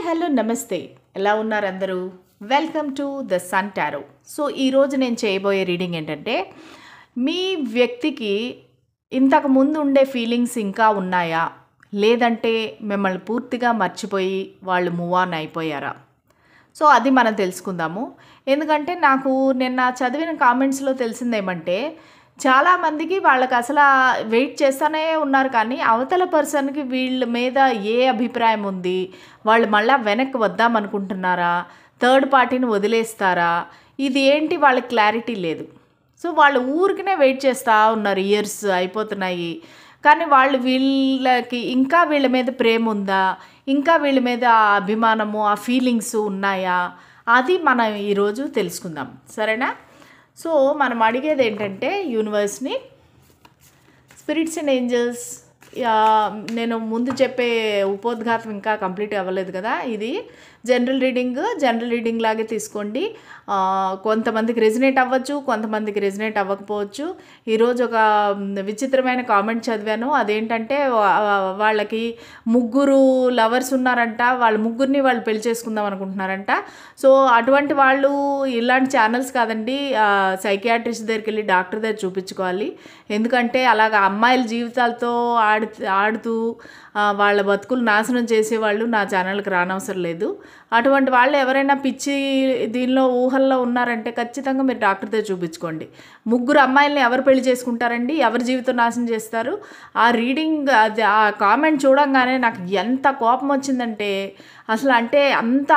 Hi hello నమస్తే, ఎలా ఉన్నారు అందరూ? Welcome to the sun tarot. So ఈరోజు నేను చేయబోయే రీడింగ్ ఏంటంటే, మీ వ్యక్తికి ఇంతకు ముందు ఉండే ఫీలింగ్స్ ఇంకా ఉన్నాయా, లేదంటే మిమ్మల్ని పూర్తిగా మర్చిపోయి వాళ్ళు మూవ్ ఆన్ అయిపోయారా? సో అది మనం తెలుసుకుందాము. ఎందుకంటే నాకు నిన్న చదివిన కామెంట్స్లో తెలిసిందేమంటే, చాలామందికి వాళ్ళకి అసలు వెయిట్ చేస్తూనే ఉన్నారు, కానీ అవతల పర్సన్కి వీళ్ళ మీద ఏ అభిప్రాయం ఉంది, వాళ్ళు మళ్ళీ వెనక్కి వద్దామనుకుంటున్నారా, థర్డ్ పార్టీని వదిలేస్తారా, ఇది ఏంటి వాళ్ళకి క్లారిటీ లేదు. సో వాళ్ళు ఊరికనే వెయిట్ చేస్తూ ఉన్నారు, ఇయర్స్ అయిపోతున్నాయి, కానీ వాళ్ళు వీళ్ళకి ఇంకా వీళ్ళ మీద ప్రేమ ఉందా, ఇంకా వీళ్ళ మీద ఆ అభిమానము, ఆ ఫీలింగ్స్ ఉన్నాయా, అది మనం ఈరోజు తెలుసుకుందాం, సరేనా? సో మనం అడిగేది ఏంటంటే, యూనివర్స్ని, స్పిరిట్స్ అండ్ ఏంజల్స్, నేను ముందు చెప్పే ఉపోద్ఘాతం ఇంకా కంప్లీట్ అవ్వలేదు కదా, ఇది జనరల్ రీడింగ్ లాగే తీసుకోండి. కొంతమందికి రెజినేట్ అవ్వచ్చు, కొంతమందికి రెజినేట్ అవ్వకపోవచ్చు. ఈరోజు ఒక విచిత్రమైన కామెంట్ చదివాను. అదేంటంటే, వాళ్ళకి ముగ్గురు లవర్స్ ఉన్నారంట, వాళ్ళ ముగ్గురిని వాళ్ళు పెళ్లి చేసుకుందాం అనుకుంటున్నారంట. సో అటువంటి వాళ్ళు ఇలాంటి ఛానల్స్ కాదండి, సైకియాట్రిస్ట్ దగ్గరికి వెళ్ళి డాక్టర్ దగ్గర చూపించుకోవాలి. ఎందుకంటే అలాగ అమ్మాయిల జీవితాలతో ఆడుతూ వాళ్ళ బతుకులు నాశనం చేసేవాళ్ళు నా ఛానల్కి రానవసరం లేదు. అటువంటి వాళ్ళు ఎవరైనా పిచ్చి దీనిలో ఊహల్లో ఉన్నారంటే ఖచ్చితంగా మీరు డాక్టర్ దగ్గర చూపించుకోండి. ముగ్గురు అమ్మాయిల్ని ఎవరు పెళ్లి చేసుకుంటారండి, ఎవరి జీవితం నాశనం చేస్తారు? ఆ రీడింగ్, అది ఆ కామెంట్ చూడంగానే నాకు ఎంత కోపం వచ్చిందంటే, అసలు అంటే అంత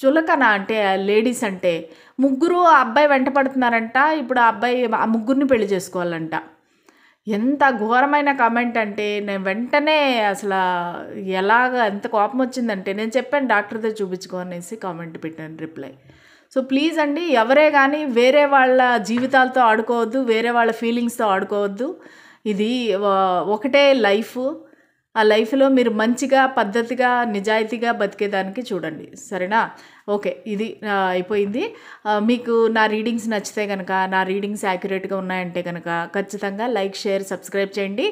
చులకన, అంటే లేడీస్ అంటే ముగ్గురు ఆ అబ్బాయి వెంట పడుతున్నారంట, ఇప్పుడు ఆ అబ్బాయి ఆ ముగ్గురిని పెళ్లి చేసుకోవాలంట. ఎంత ఘోరమైన కామెంట్ అంటే, నేను వెంటనే అసలు ఎంత కోపం వచ్చిందంటే, నేను చెప్పాను డాక్టర్ దగ్గర చూపించుకో అనేసి కామెంట్ పెట్టాను రిప్లై. సో ప్లీజ్ అండి, ఎవరే కానీ వేరే వాళ్ళ జీవితాలతో ఆడుకోవద్దు, వేరే వాళ్ళ ఫీలింగ్స్తో ఆడుకోవద్దు. ఇది ఒకటే లైఫ్. ఆ లైఫ్లో మీరు మంచిగా, పద్ధతిగా, నిజాయితీగా బతికేదానికి చూడండి, సరేనా? ఓకే, ఇది అయిపోయింది. మీకు నా రీడింగ్స్ నచ్చితే కనుక, నా రీడింగ్స్ యాక్యురేట్గా ఉన్నాయంటే కనుక ఖచ్చితంగా లైక్, షేర్, సబ్స్క్రైబ్ చేయండి.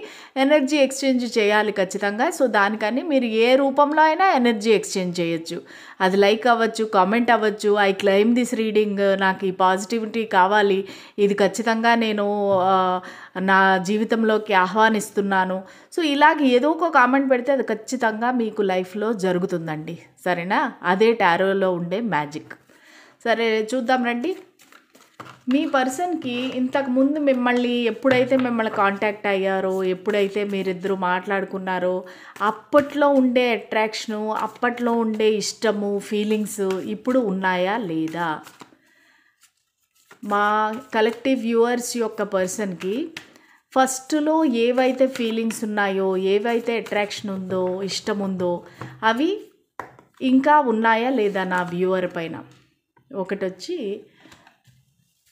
ఎనర్జీ ఎక్స్చేంజ్ చేయాలి ఖచ్చితంగా. సో దానికని మీరు ఏ రూపంలో అయినా ఎనర్జీ ఎక్స్చేంజ్ చేయొచ్చు. అది లైక్ అవ్వచ్చు, కామెంట్ అవ్వచ్చు. ఐ క్లెయిమ్ దిస్ రీడింగ్, నాకు ఈ పాజిటివిటీ కావాలి, ఇది ఖచ్చితంగా నేను నా జీవితంలోకి ఆహ్వానిస్తున్నాను. సో ఇలాగ ఏదో ఒక కామెంట్ పెడితే అది ఖచ్చితంగా మీకు లైఫ్లో జరుగుతుందండి, సరేనా? అదే టారోలో ఉండే మ్యాజిక్. సరే చూద్దాం రండి. మీ పర్సన్కి ఇంతకుముందు ఎప్పుడైతే మిమ్మల్ని కాంటాక్ట్ అయ్యారో, ఎప్పుడైతే మీరిద్దరూ మాట్లాడుకున్నారో, అప్పట్లో ఉండే అట్రాక్షను, అప్పట్లో ఉండే ఇష్టము, ఫీలింగ్స్ ఇప్పుడు ఉన్నాయా లేదా? మా కలెక్టివ్ వ్యూవర్స్ యొక్క పర్సన్కి ఫస్ట్లో ఏవైతే ఫీలింగ్స్ ఉన్నాయో, ఏవైతే అట్రాక్షన్ ఉందో, ఇష్టం ఉందో, అవి ఇంకా ఉన్నాయా లేదా నా వ్యూవర్ పైన? ఒకటి వచ్చి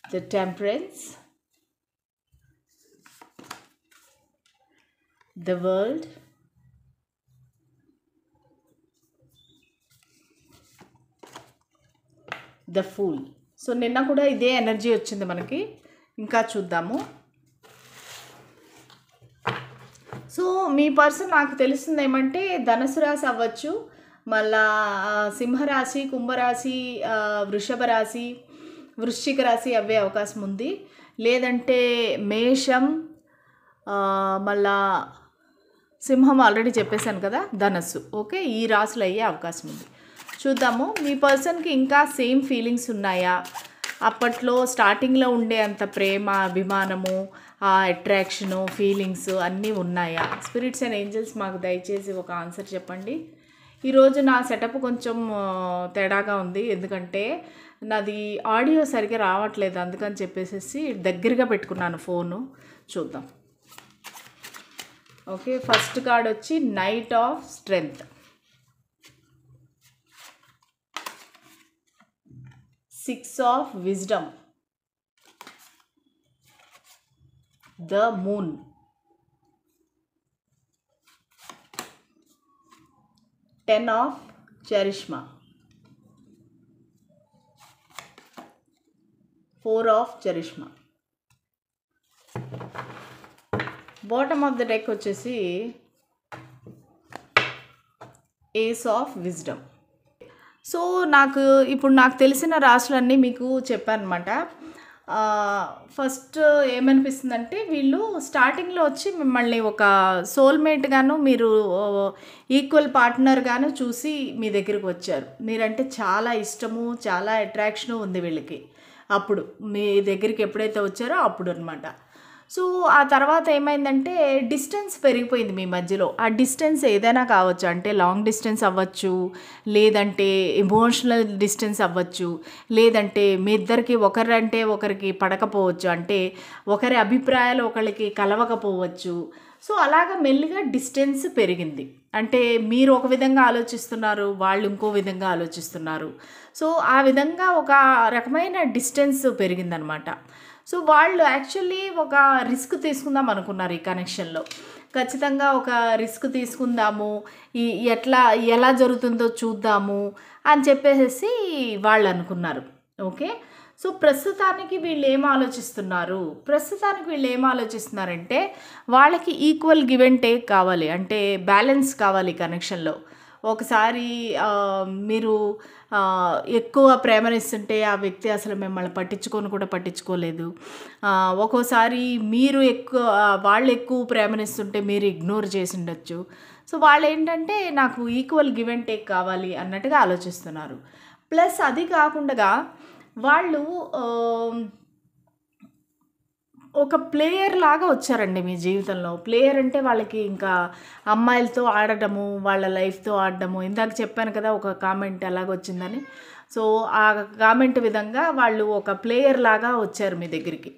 the temperance, the world, the fool. So నిన్న కూడా ఇదే ఎనర్జీ వచ్చింది మనకి. ఇంకా చూద్దాము. సో మీ పర్సన్ నాకు తెలుస్తుంది ఏమంటే, ధనుసు రాశి అవ్వచ్చు, మళ్ళా సింహరాశి, కుంభరాశి, వృషభ రాశి, వృశ్చిక రాశి అవ్వే అవకాశం ఉంది. లేదంటే మేషం, మళ్ళా సింహం ఆల్రెడీ చెప్పేశాను కదా, ధనస్సు. ఓకే, ఈ రాశులు అయ్యే అవకాశం ఉంది. చూద్దాము. మీ పర్సన్కి ఇంకా సేమ్ ఫీలింగ్స్ ఉన్నాయా, అప్పట్లో స్టార్టింగ్లో ఉండే అంత ప్రేమ, అభిమానము, ఆ అట్రాక్షను, ఫీలింగ్స్ అన్నీ ఉన్నాయా? స్పిరిట్స్ అండ్ ఏంజల్స్ మాకు దయచేసి ఒక ఆన్సర్ చెప్పండి. ఈరోజు నా సెటప్ కొంచెం తేడాగా ఉంది, ఎందుకంటే నాది ఆడియో సరిగ్గా రావట్లేదు, అందుకని చెప్పేసి దగ్గరగా పెట్టుకున్నాను ఫోను. చూద్దాం. ఓకే, ఫస్ట్ కార్డ్ వచ్చి knight of strength, 6 of wisdom, the moon, 10 of charisma, 4 of charisma. Bottom of the deck వచ్చేసి ఏస్ ఆఫ్ విజ్డమ్. సో నాకు తెలిసిన రాశులన్నీ మీకు చెప్పానమాట. ఫస్ట్ ఏమనిపిస్తుందంటే, వీళ్ళు స్టార్టింగ్లో వచ్చి మిమ్మల్ని ఒక సోల్మేట్గాను, మీరు ఈక్వల్ పార్ట్నర్గాను చూసి మీ దగ్గరికి వచ్చారు. మీరంటే చాలా ఇష్టము, చాలా అట్రాక్షను ఉంది వీళ్ళకి. అప్పుడు మీ దగ్గరికి ఎప్పుడైతే వచ్చారో అప్పుడు అనమాట. సో ఆ తర్వాత ఏమైందంటే, డిస్టెన్స్ పెరిగిపోయింది మీ మధ్యలో. ఆ డిస్టెన్స్ ఏదైనా కావచ్చు, అంటే లాంగ్ డిస్టెన్స్ అవ్వచ్చు, లేదంటే ఎమోషనల్ డిస్టెన్స్ అవ్వచ్చు, లేదంటే మీ ఇద్దరికి ఒకరంటే ఒకరికి పడకపోవచ్చు, అంటే ఒకరి అభిప్రాయాలు ఒకరికి కలవకపోవచ్చు. సో అలాగ మెల్లిగా డిస్టెన్స్ పెరిగింది. అంటే మీరు ఒక విధంగా ఆలోచిస్తున్నారు, వాళ్ళు ఇంకో విధంగా ఆలోచిస్తున్నారు. సో ఆ విధంగా ఒక రకమైన డిస్టెన్స్ పెరిగిందనమాట. సో వాళ్ళు యాక్చువల్లీ ఒక రిస్క్ తీసుకుందాం అనుకున్నారు ఈ కనెక్షన్లో. ఖచ్చితంగా ఒక రిస్క్ తీసుకుందాము, ఎలా జరుగుతుందో చూద్దాము అని చెప్పేసి వాళ్ళు అనుకున్నారు. ఓకే. సో ప్రస్తుతానికి వీళ్ళు ఏం ఆలోచిస్తున్నారంటే, వాళ్ళకి ఈక్వల్ గివ్ అండ్ టేక్ కావాలి, అంటే బ్యాలెన్స్ కావాలి కనెక్షన్లో. ఒకసారి మీరు ఎక్కువ ప్రేమనిస్తుంటే ఆ వ్యక్తి అసలు మిమ్మల్ని పట్టించుకోలేదు. ఒక్కోసారి వాళ్ళు ఎక్కువ ప్రేమనిస్తుంటే మీరు ఇగ్నోర్ చేసి ఉండొచ్చు. సో వాళ్ళు ఏంటంటే, నాకు ఈక్వల్ గివ్ అండ్ టేక్ కావాలి అన్నట్టుగా ఆలోచిస్తున్నారు. ప్లస్ అది కాకుండా వాళ్ళు ఒక ప్లేయర్ లాగా వచ్చారండి మీ జీవితంలో. ప్లేయర్ అంటే వాళ్ళకి ఇంకా అమ్మాయిలతో ఆడటము, వాళ్ళ లైఫ్తో ఆడటము. ఇందాక చెప్పాను కదా ఒక కామెంట్ ఎలాగొచ్చిందని. సో ఆ కామెంట్ విధంగా వాళ్ళు ఒక ప్లేయర్ లాగా వచ్చారు మీ దగ్గరికి.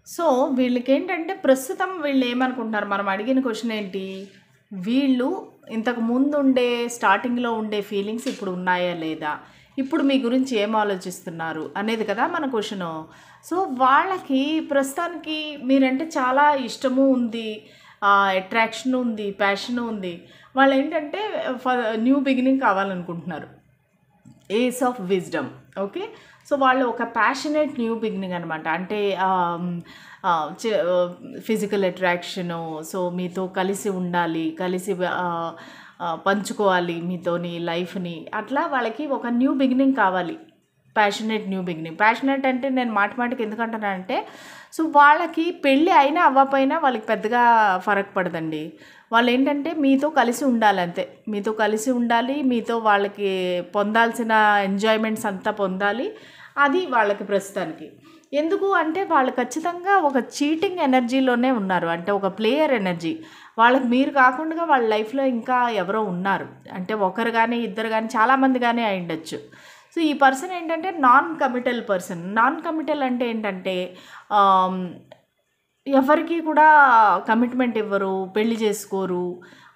సో వీళ్ళకేంటంటే, ప్రస్తుతం వీళ్ళు ఏమనుకుంటున్నారు, మనం అడిగిన క్వశ్చన్ ఏంటి, వీళ్ళు ఇంతకు ముందు స్టార్టింగ్లో ఉండే ఫీలింగ్స్ ఇప్పుడు ఉన్నాయా లేదా, ఇప్పుడు మీ గురించి ఏం ఆలోచిస్తున్నారు అనేది కదా మన క్వశ్చను. సో వాళ్ళకి ప్రస్తుతానికి మీరంటే చాలా ఇష్టము ఉంది, అట్రాక్షన్ ఉంది, ప్యాషన్ ఉంది. వాళ్ళు ఏంటంటే న్యూ బిగినింగ్ కావాలనుకుంటున్నారు. Ace of wisdom. Okay. So వాళ్ళు ఒక ప్యాషనేట్ న్యూ బిగినింగ్ అనమాట. అంటే ఫిజికల్ అట్రాక్షను, సో మీతో కలిసి ఉండాలి, కలిసి పంచుకోవాలి మీతోని లైఫ్ని. అట్లా వాళ్ళకి ఒక న్యూ బిగినింగ్ కావాలి, ప్యాషనేట్ న్యూ బిగినింగ్. ప్యాషనేట్ అంటే నేను మాటికి ఎందుకంటానంటే, సో వాళ్ళకి పెళ్ళి అయినా అవ్వకపోయినా వాళ్ళకి పెద్దగా ఫరక్ పడదండి. వాళ్ళు ఏంటంటే మీతో కలిసి ఉండాలి అంతే. మీతో కలిసి ఉండాలి, మీతో వాళ్ళకి పొందాల్సిన ఎంజాయ్మెంట్స్ అంతా పొందాలి. అది వాళ్ళకి ప్రస్తుతానికి. ఎందుకు అంటే, వాళ్ళు ఖచ్చితంగా ఒక చీటింగ్ ఎనర్జీలోనే ఉన్నారు. అంటే ఒక ప్లేయర్ ఎనర్జీ. వాళ్ళకి మీరు కాకుండా వాళ్ళ లైఫ్లో ఇంకా ఎవరో ఉన్నారు. అంటే ఒకరు కానీ, ఇద్దరు కానీ, చాలామంది కానీ అయి ఉండొచ్చు. సో ఈ పర్సన్ ఏంటంటే non committal person. Non committal అంటే ఏంటంటే, ఎవరికి కూడా కమిట్మెంట్ ఇవ్వరు, పెళ్లి చేసుకోరు,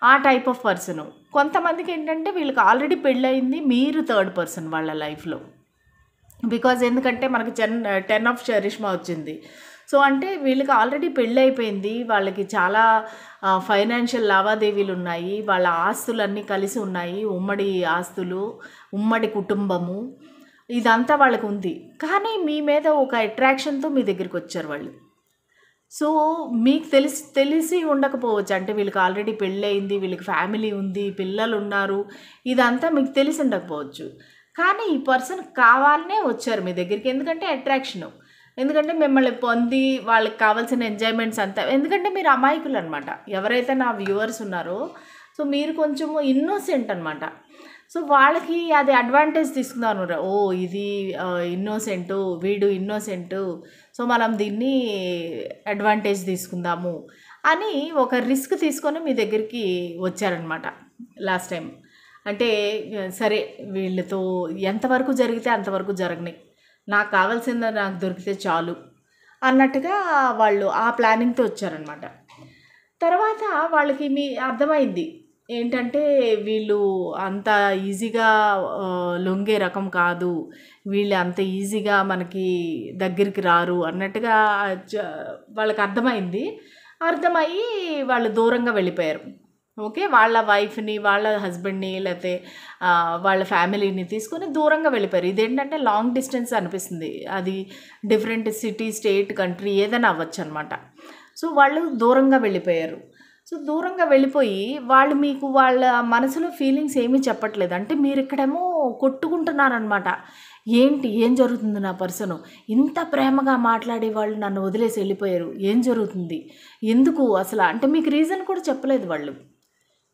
ఆ టైప్ ఆఫ్ పర్సను. కొంతమందికి ఏంటంటే వీళ్ళకి ఆల్రెడీ పెళ్ళయింది, మీరు థర్డ్ పర్సన్ వాళ్ళ లైఫ్లో. బికాజ్ ఎందుకంటే మనకి 10 ఆఫ్ చరిష్మా వచ్చింది. సో అంటే వీళ్ళకి ఆల్రెడీ పెళ్ళి అయిపోయింది, వాళ్ళకి చాలా ఫైనాన్షియల్ లావాదేవీలు ఉన్నాయి, వాళ్ళ ఆస్తులన్నీ కలిసి ఉన్నాయి, ఉమ్మడి ఆస్తులు, ఉమ్మడి కుటుంబము, ఇదంతా వాళ్ళకు ఉంది. కానీ మీ మీద ఒక అట్రాక్షన్తో మీ దగ్గరికి వచ్చారు వాళ్ళు. సో మీకు తెలిసి ఉండకపోవచ్చు, అంటే వీళ్ళకి ఆల్రెడీ పెళ్ళయింది, వీళ్ళకి ఫ్యామిలీ ఉంది, పిల్లలు ఉన్నారు, ఇదంతా మీకు తెలిసి ఉండకపోవచ్చు. కానీ ఈ పర్సన్ కావాలనే వచ్చారు మీ దగ్గరికి. ఎందుకంటే అట్రాక్షను, ఎందుకంటే మిమ్మల్ని పొంది వాళ్ళకి కావాల్సిన ఎంజాయ్మెంట్స్ అంతా. ఎందుకంటే మీరు అమాయకులు అనమాట. ఎవరైతే నా వ్యూవర్స్ ఉన్నారో, సో మీరు కొంచెము ఇన్నోసెంట్ అనమాట. సో వాళ్ళకి అది అడ్వాంటేజ్ తీసుకుందాం. ఓ ఇది ఇన్నోసెంటు, వీడు ఇన్నోసెంటు, సో మనం దీన్ని అడ్వాంటేజ్ తీసుకుందాము అని ఒక రిస్క్ తీసుకొని మీ దగ్గరికి వచ్చారనమాట లాస్ట్ టైం. అంటే సరే వీళ్ళతో ఎంతవరకు జరిగితే అంతవరకు జరగని, నాకు కావాల్సింది నాకు దొరికితే చాలు అన్నట్టుగా వాళ్ళు ఆ ప్లానింగ్తో వచ్చారనమాట. తర్వాత వాళ్ళకి అర్థమైంది ఏంటంటే, వీళ్ళు అంత ఈజీగా లొంగే రకం కాదు, వీళ్ళు అంత ఈజీగా మనకి దగ్గరికి రారు అన్నట్టుగా వాళ్ళకి అర్థమయ్యి వాళ్ళు దూరంగా వెళ్ళిపోయారు. ఓకే. వాళ్ళ వైఫ్ని, వాళ్ళ హస్బెండ్ని, లేకపోతే వాళ్ళ ఫ్యామిలీని తీసుకొని దూరంగా వెళ్ళిపోయారు. ఇదేంటంటే లాంగ్ డిస్టెన్స్ అనిపిస్తుంది, అది డిఫరెంట్ సిటీ, స్టేట్, కంట్రీ ఏదైనా అవ్వచ్చు అనమాట. సో వాళ్ళు దూరంగా వెళ్ళిపోయారు. సో దూరంగా వెళ్ళిపోయి వాళ్ళు మీకు వాళ్ళ మనసులో ఫీలింగ్స్ ఏమీ చెప్పట్లేదు. అంటే మీరిక్కడేమో కొట్టుకుంటున్నారనమాట. ఏం జరుగుతుంది నా పర్సను? ఇంత ప్రేమగా మాట్లాడే వాళ్ళు నన్ను వదిలేసి వెళ్ళిపోయారు. ఏం జరుగుతుంది? ఎందుకు అసల? అంటే మీకు రీజన్ కూడా చెప్పలేదు వాళ్ళు.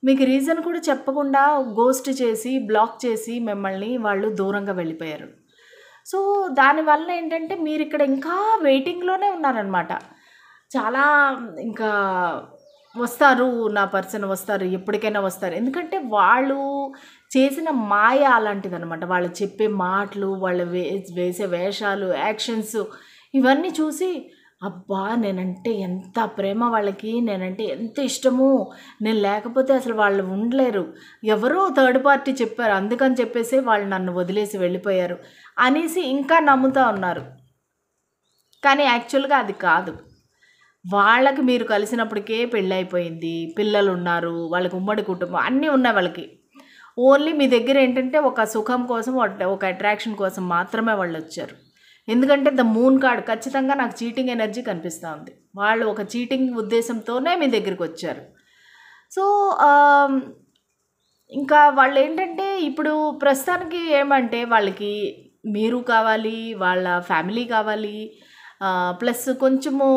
మీకు రీజన్ కూడా చెప్పకుండా గోస్ట్ చేసి, బ్లాక్ చేసి మిమ్మల్ని వాళ్ళు దూరంగా వెళ్ళిపోయారు. సో దానివల్ల ఏంటంటే మీరిక్కడ ఇంకా వెయిటింగ్‌లోనే ఉన్నారనమాట. చాలా ఇంకా వస్తారు, నా పర్సన్ వస్తారు, ఎప్పటికైనా వస్తారు. ఎందుకంటే వాళ్ళు చేసిన మాయ అలాంటిదనమాట. వాళ్ళు చెప్పే మాటలు, వాళ్ళు వేసే వేషాలు, యాక్షన్స్ ఇవన్నీ చూసి అబ్బా! నేనంటే ఎంత ప్రేమ వాళ్ళకి, నేనంటే ఎంత ఇష్టము, నేను లేకపోతే అసలు వాళ్ళు ఉండలేరు. ఎవరో థర్డ్ పార్టీ చెప్పారు, అందుకని చెప్పేసి వాళ్ళు నన్ను వదిలేసి వెళ్ళిపోయారు అనేసి ఇంకా నమ్ముతా ఉన్నారు. కానీ యాక్చువల్‌గా అది కాదు. వాళ్ళకి మీరు కలిసినప్పటికే పెళ్ళైపోయింది, పిల్లలున్నారు, వాళ్ళకి ఉమ్మడి కుటుంబం అన్నీ ఉన్నాయి వాళ్ళకి. ఓన్లీ మీ దగ్గర ఏంటంటే ఒక సుఖం కోసం, ఒక అట్రాక్షన్ కోసం మాత్రమే వాళ్ళొచ్చారు. ఎందుకంటే ద మూన్ కార్డ్ ఖచ్చితంగా నాకు చీటింగ్ ఎనర్జీ కనిపిస్తూ ఉంది. వాళ్ళు ఒక చీటింగ్ ఉద్దేశంతోనే మీ దగ్గరికి వచ్చారు. సో ఇంకా వాళ్ళు ఏంటంటే ఇప్పుడు ప్రస్తుతానికి ఏమంటే వాళ్ళకి మీరు కావాలి, వాళ్ళ ఫ్యామిలీ కావాలి, ప్లస్ కొంచెము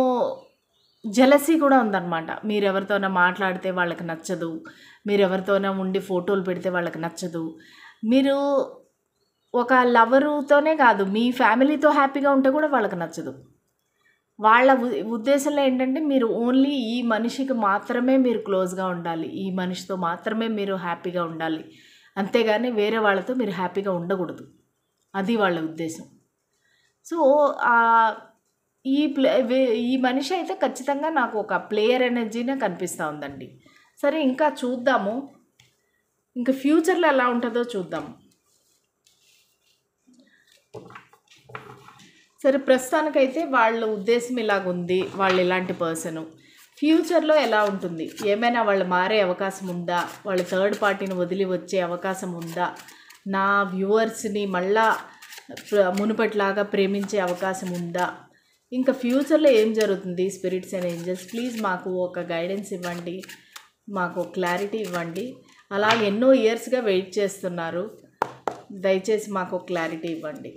జెలసీ కూడా ఉందన్నమాట. మీరెవరితోనో మాట్లాడితే వాళ్ళకి నచ్చదు, మీరెవరితోనో ఉండి ఫోటోలు పెడితే వాళ్ళకి నచ్చదు. మీరు ఒక లవరుతోనే కాదు, మీ ఫ్యామిలీతో హ్యాపీగా ఉంటే కూడా వాళ్ళకి నచ్చదు. వాళ్ళ ఉద్దేశంలో ఏంటంటే మీరు ఓన్లీ ఈ మనిషికి మాత్రమే మీరు క్లోజ్గా ఉండాలి, ఈ మనిషితో మాత్రమే మీరు హ్యాపీగా ఉండాలి, అంతేగాని వేరే వాళ్ళతో మీరు హ్యాపీగా ఉండకూడదు. అది వాళ్ళ ఉద్దేశం. సో ఈ మనిషి అయితే ఖచ్చితంగా నాకు ఒక ప్లేయర్ ఎనర్జీనే కనిపిస్తూ ఉందండి. సరే ఇంకా చూద్దాము, ఇంకా ఫ్యూచర్లో ఎలా ఉంటుందో చూద్దాము. సరే ప్రస్తుతానికైతే వాళ్ళ ఉద్దేశం ఇలాగుంది, వాళ్ళు ఇలాంటి పర్సను. ఫ్యూచర్లో ఎలా ఉంటుంది? ఏమైనా వాళ్ళు మారే అవకాశం ఉందా? వాళ్ళు థర్డ్ పార్టీని వదిలి వచ్చే అవకాశం ఉందా? నా వ్యూవర్స్ని మళ్ళా మునుపట్లాగా ప్రేమించే అవకాశం ఉందా? ఇంకా ఫ్యూచర్లో ఏం జరుగుతుంది? స్పిరిట్స్ అండ్ ఏంజల్స్ ప్లీజ్ మాకు ఒక గైడెన్స్ ఇవ్వండి, మాకు క్లారిటీ ఇవ్వండి. అలా ఎన్నో ఇయర్స్గా వెయిట్ చేస్తున్నారు, దయచేసి మాకు క్లారిటీ ఇవ్వండి.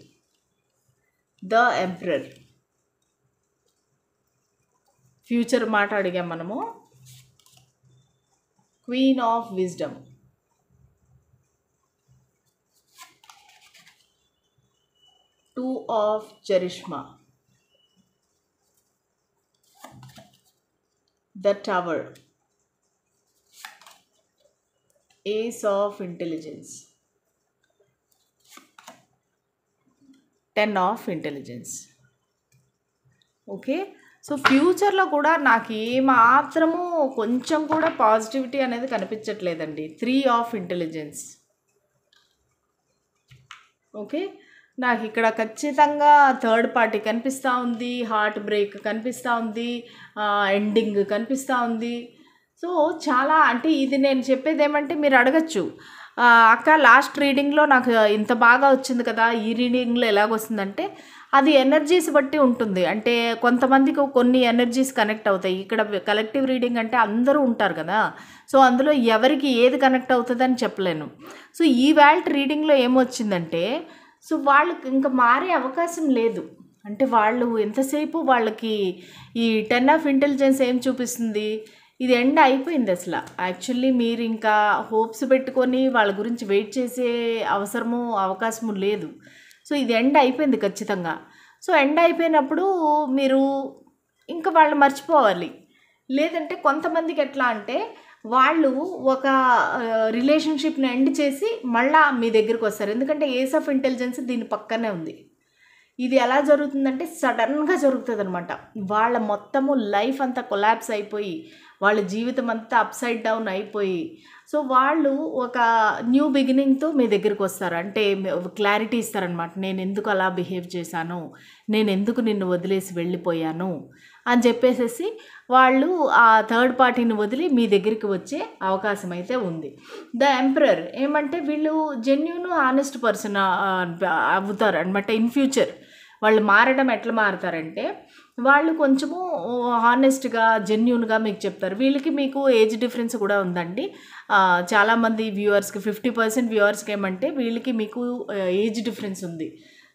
ద ఎంపరర్ ఫ్యూచర్ మాట అడిగాం మనము. Queen of wisdom, two of charisma, the tower, ace of intelligence, 10 of intelligence. Okay, so ఫ్యూచర్లో కూడా నాకు ఏమాత్రము కొంచెం కూడా పాజిటివిటీ అనేది కనిపించట్లేదండి. 3 ఆఫ్ ఇంటెలిజెన్స్. ఓకే, నాకు ఇక్కడ ఖచ్చితంగా థర్డ్ పార్టీ కనిపిస్తూ ఉంది, హార్ట్ బ్రేక్ కనిపిస్తూ ఉంది, ఎండింగ్ కనిపిస్తూ ఉంది. సో చాలా అంటే ఇది నేను చెప్పేది ఏమంటే మీరు అడగచ్చు, అక్క లాస్ట్ రీడింగ్లో నాకు ఇంత బాగా వచ్చింది కదా, ఈ రీడింగ్లో ఎలాగొస్తుందంటే అది ఎనర్జీస్ బట్టి ఉంటుంది. అంటే కొంతమందికి కొన్ని ఎనర్జీస్ కనెక్ట్ అవుతాయి. ఇక్కడ కలెక్టివ్ రీడింగ్ అంటే అందరూ ఉంటారు కదా, సో అందులో ఎవరికి ఏది కనెక్ట్ అవుతుందని చెప్పలేను. సో ఈ వాల్ట్ రీడింగ్లో ఏమొచ్చిందంటే సో వాళ్ళకి ఇంకా మారే అవకాశం లేదు. అంటే వాళ్ళు ఎంతసేపు వాళ్ళకి ఈ 10 ఆఫ్ ఇంటెలిజెన్స్ ఏం చూపిస్తుంది, ఇది ఎండ్ అయిపోయింది అసలు. యాక్చువల్లీ మీరు ఇంకా హోప్స్ పెట్టుకొని వాళ్ళ గురించి వెయిట్ చేసే అవకాశము లేదు. సో ఇది ఎండ్ అయిపోయింది ఖచ్చితంగా. సో ఎండ్ అయిపోయినప్పుడు మీరు ఇంకా వాళ్ళు మర్చిపోవాలి. లేదంటే కొంతమందికి ఎట్లా అంటే వాళ్ళు ఒక రిలేషన్షిప్ని ఎండ్ చేసి మళ్ళీ మీ దగ్గరికి వస్తారు. ఎందుకంటే ఏస్ ఆఫ్ ఇంటెలిజెన్స్ దీని పక్కనే ఉంది. ఇది ఎలా జరుగుతుందంటే సడన్గా జరుగుతుంది అనమాట. వాళ్ళ మొత్తము లైఫ్ అంతా కొలాప్స్ అయిపోయి, వాళ్ళ జీవితం అంతా అప్సైడ్ డౌన్ అయిపోయి, సో వాళ్ళు ఒక న్యూ బిగినింగ్తో మీ దగ్గరికి వస్తారు. అంటే క్లారిటీ ఇస్తారనమాట. నేను ఎందుకు అలా బిహేవ్ చేశాను, నేను ఎందుకు నిన్ను వదిలేసి వెళ్ళిపోయాను అని చెప్పేసి వాళ్ళు ఆ థర్డ్ పార్టీని వదిలి మీ దగ్గరికి వచ్చే అవకాశం అయితే ఉంది. ద ఎంపరర్ ఏమంటే వీళ్ళు జెన్యూన్ ఆనెస్ట్ పర్సన్ అవుతారు అనమాట. ఇన్ ఫ్యూచర్ వాళ్ళు మారడం ఎట్లా మారుతారంటే వాళ్ళు కొంచెము హానెస్ట్‌గా, జెన్యూన్‌గా మీకు చెప్తారు. వీళ్ళకి మీకు ఏజ్ డిఫరెన్స్ కూడా ఉందండి. చాలామంది వ్యూవర్స్‌కి 50% వ్యూవర్స్‌కి ఏమంటే వీళ్ళకి మీకు ఏజ్ డిఫరెన్స్ ఉంది.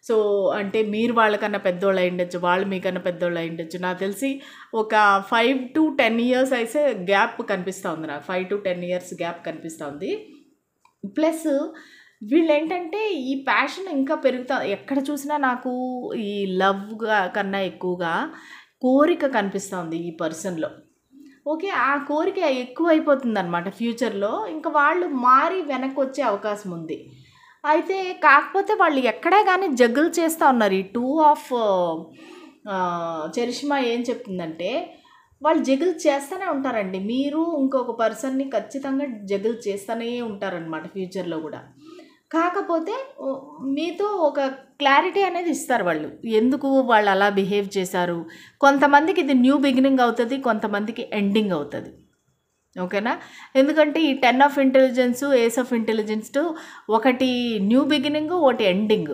సో, అంటే మీరు వాళ్ళకన్నా పెద్దోళ్ళు అయ్యుండొచ్చు, వాళ్ళు మీకన్నా పెద్దోళ్ళు అయ్యుండొచ్చు. నాకు తెలిసి ఒక 5-10 ఇయర్స్ అయితే గ్యాప్ కనిపిస్తూ ఉంది నాకు. 5-10 ఇయర్స్ గ్యాప్ కనిపిస్తూ ఉంది. ప్లస్ వీళ్ళేంటంటే ఈ ప్యాషన్ ఇంకా పెరుగుతా ఎక్కడ చూసినా నాకు ఈ లవ్‌గా కన్నా ఎక్కువగా కోరిక కనిపిస్తూ ఉంది ఈ పర్సన్‌లో. ఓకే. ఆ కోరిక ఎక్కువైపోతుందనమాట ఫ్యూచర్‌లో. ఇంక వాళ్ళు మారి వెనక్కొచ్చే అవకాశం ఉంది. అయితే కాకపోతే వాళ్ళు ఎక్కడా గానీ జగ్గులు చేస్తా ఉన్నారు. ఈ 2 ఆఫ్ చరిష్మా ఏం చెప్తుందంటే, వాళ్ళు జగుల్ చేస్తూనే ఉంటారండి. మీరు ఇంకొక పర్సన్‌ని ఖచ్చితంగా జగుల్ చేస్తూనే ఉంటారనమాట ఫ్యూచర్‌లో గూడా. కాకపోతే మీతో ఒక క్లారిటీ అనేది ఇస్తారు వాళ్ళు. ఎందుకు వాళ్ళు అలా బిహేవ్ చేశారు. కొంతమందికి ఇది న్యూ బిగినింగ్ అవుతది. కొంతమందికి ఎండింగ్ అవుతది. ఓకేనా? ఎందుకంటే ఈ 10 of intelligence, ace of intelligence ఒకటి న్యూ బిగినింగ్, ఒకటి ఎండింగ్.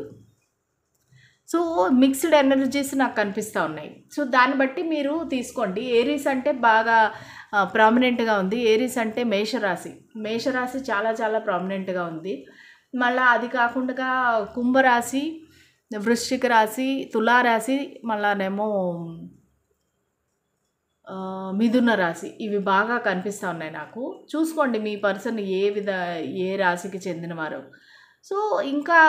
సో, మిక్స్డ్ ఎనర్జీస్ నాకు కనిపిస్తూ ఉన్నాయి. సో, దాన్ని బట్టి మీరు తీసుకోండి. ఏరీస్ అంటే బాగా ప్రామినెంట్‌గా ఉంది. ఏరీస్ అంటే మేషరాశి. మేషరాశి చాలా చాలా ప్రామినెంట్‌గా ఉంది. మళ్ళా అది కాకుండా కుంభరాశి, వృశ్చిక రాశి, తులారాశి, మళ్ళానేమో మిథున రాశి. ఇవి బాగా కనిపిస్తూ ఉన్నాయి నాకు. చూసుకోండి మీ పర్సన్ ఏ రాశికి చెందినవారో. సో, ఇంకా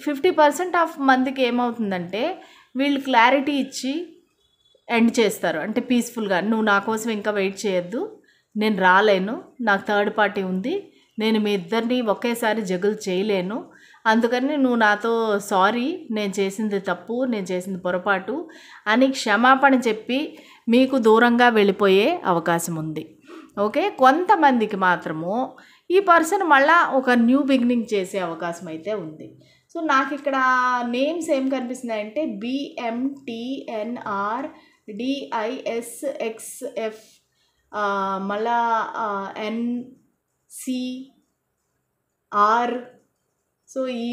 50% ఆఫ్ మందికి ఏమవుతుందంటే వీళ్ళు క్లారిటీ ఇచ్చి ఎండ్ చేస్తారు. అంటే పీస్‌ఫుల్‌గా నువ్వు నా కోసం ఇంకా వెయిట్ చేయొద్దు. నేను రాలేను. నాకు థర్డ్ పార్టీ ఉంది. నేను మీ ఇద్దరిని ఒకేసారి జగుల్ చేయలేను. అందుకని నువ్వు నాతో సారీ, నేను చేసింది తప్పు, నేను చేసింది పొరపాటు అని క్షమాపణ చెప్పి మీకు దూరంగా వెళ్ళిపోయే అవకాశం ఉంది. ఓకే. కొంతమందికి మాత్రము ఈ పర్సన్ మళ్ళా ఒక న్యూ బిగినింగ్ చేసే అవకాశం అయితే ఉంది. సో, నాకు ఇక్కడ నేమ్స్ ఏం కనిపిస్తున్నాయంటే BMTNRDISXF మళ్ళా NCR. సో, ఈ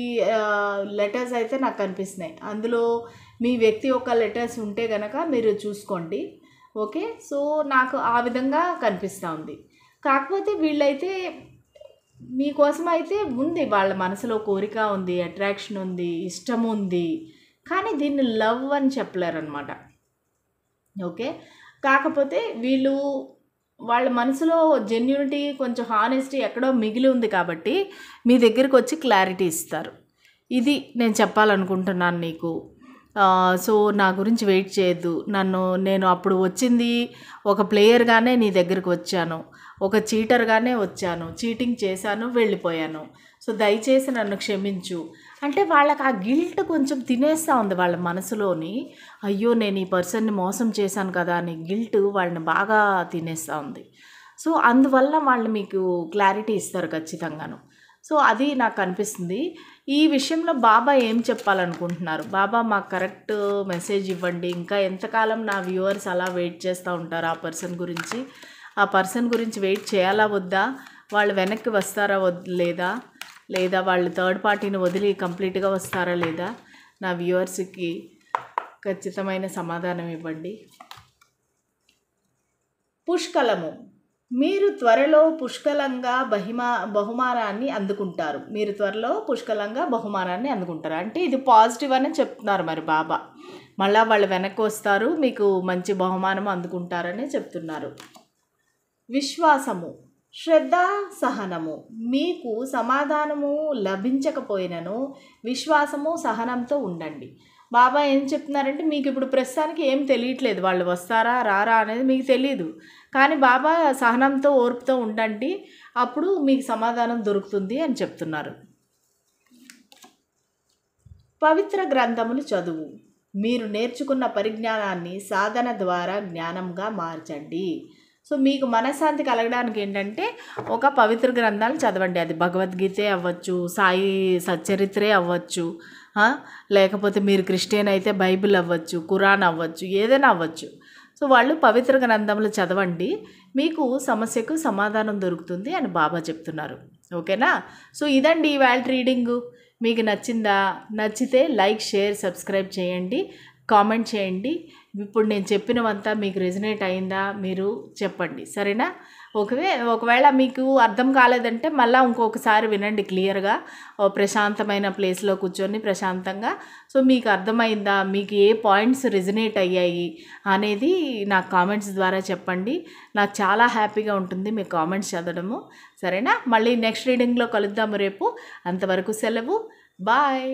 లెటర్స్ అయితే నాకు కనిపిస్తున్నాయి. అందులో మీ వ్యక్తి యొక్క లెటర్స్ ఉంటే గనక మీరు చూసుకోండి. ఓకే. సో, నాకు ఆ విధంగా కనిపిస్తూ ఉంది. కాకపోతే వీళ్ళైతే మీకోసం అయితే ఉంది. వాళ్ళ మనసులో కోరిక ఉంది, అట్రాక్షన్ ఉంది, ఇష్టం ఉంది. కానీ దీన్ని లవ్ అని చెప్పలేరనమాట. ఓకే. కాకపోతే వీళ్ళు వాళ్ళ మనసులో జెన్యూనిటీ, కొంచెం హానెస్టీ ఎక్కడో మిగిలి ఉంది కాబట్టి మీ దగ్గరికి వచ్చి క్లారిటీ ఇస్తారు. ఇది నేను చెప్పాలనుకుంటున్నాను నీకు. సో, నా గురించి వెయిట్ చేయొద్దు. నేను అప్పుడు వచ్చింది ఒక ప్లేయర్‌గానే నీ దగ్గరికి వచ్చాను. ఒక చీటర్‌గానే వచ్చాను. చీటింగ్ చేశాను, వెళ్ళిపోయాను. సో, దయచేసి నన్ను క్షమించు. అంటే వాళ్ళకి ఆ గిల్ట్ కొంచెం తినేస్తూ ఉంది వాళ్ళ మనసులోని. అయ్యో! నేను ఈ పర్సన్‌ని మోసం చేశాను కదా అని గిల్ట్ వాళ్ళని బాగా తినేస్తూ ఉంది. సో, అందువల్ల వాళ్ళు మీకు క్లారిటీ ఇస్తారు ఖచ్చితంగాను. సో, అది నాకు అనిపిస్తుంది. ఈ విషయంలో బాబా ఏం చెప్పాలనుకుంటున్నారు? బాబా మాకు కరెక్ట్ మెసేజ్ ఇవ్వండి. ఇంకా ఎంతకాలం నా వ్యూవర్స్ అలా వెయిట్ చేస్తూ ఉంటారు ఆ పర్సన్ గురించి? ఆ పర్సన్ గురించి వెయిట్ చేయాలా వద్దా? వాళ్ళు వెనక్కి వస్తారా లేదా? లేదా వాళ్ళు థర్డ్ పార్టీని వదిలి కంప్లీట్‌గా వస్తారా లేదా? నా వ్యూవర్స్‌కి ఖచ్చితమైన సమాధానం ఇవ్వండి. పుష్కలము. మీరు త్వరలో పుష్కలంగా బహుమానాన్ని అందుకుంటారు. మీరు త్వరలో పుష్కలంగా బహుమానాన్ని అందుకుంటారు. అంటే ఇది పాజిటివ్ అని చెప్తున్నారు మరి బాబా. మళ్ళా వాళ్ళు వెనక్కి వస్తారు, మీకు మంచి బహుమానం అందుకుంటారని చెప్తున్నారు. విశ్వాసము, శ్రద్ధ, సహనము. మీకు సమాధానము లభించకపోయినను విశ్వాసము, సహనంతో ఉండండి. బాబా ఏం చెప్తున్నారంటే మీకు ఇప్పుడు ప్రస్తుతానికి ఏం తెలియట్లేదు. వాళ్ళు వస్తారా రారా అనేది మీకు తెలియదు. కానీ బాబా సహనంతో, ఓర్పుతో ఉండండి. అప్పుడు మీకు సమాధానం దొరుకుతుంది అని చెప్తున్నారు. పవిత్ర గ్రంథములు చదువు. మీరు నేర్చుకున్న పరిజ్ఞానాన్ని సాధన ద్వారా జ్ఞానంగా మార్చండి. సో, మీకు మనశ్శాంతి కలగడానికి ఏంటంటే ఒక పవిత్ర గ్రంథాలు చదవండి. అది భగవద్గీతే అవ్వచ్చు, సాయి సచ్చరిత్రే అవ్వచ్చు, లేకపోతే మీరు క్రిస్టియన్ అయితే బైబిల్ అవ్వచ్చు, ఖురాన్ అవ్వచ్చు, ఏదైనా అవ్వచ్చు. సో, వాళ్ళు పవిత్ర గ్రంథములు చదవండి. మీకు సమస్యకు సమాధానం దొరుకుతుంది అని బాబా చెప్తున్నారు. ఓకేనా? సో, ఇదండి ఇవాళ రీడింగు. మీకు నచ్చిందా? నచ్చితే లైక్, షేర్, సబ్స్క్రైబ్ చేయండి. కామెంట్ చేయండి. ఇప్పుడు నేను చెప్పినవంతా మీకు రెజనేట్ అయిందా మీరు చెప్పండి, సరేనా? ఒకవేళ మీకు అర్థం కాలేదంటే మళ్ళీ ఇంకొకసారి వినండి క్లియర్గా, ప్రశాంతమైన ప్లేస్లో కూర్చొని ప్రశాంతంగా. సో మీకు అర్థమైందా, మీకు ఏ పాయింట్స్ రెజనేట్ అయ్యాయి అనేది నాకు కామెంట్స్ ద్వారా చెప్పండి. నాకు చాలా హ్యాపీగా ఉంటుంది మీ కామెంట్స్ చదవడము, సరేనా? మళ్ళీ నెక్స్ట్ రీడింగ్లో కలుద్దాము రేపు. అంతవరకు సెలవు, బాయ్.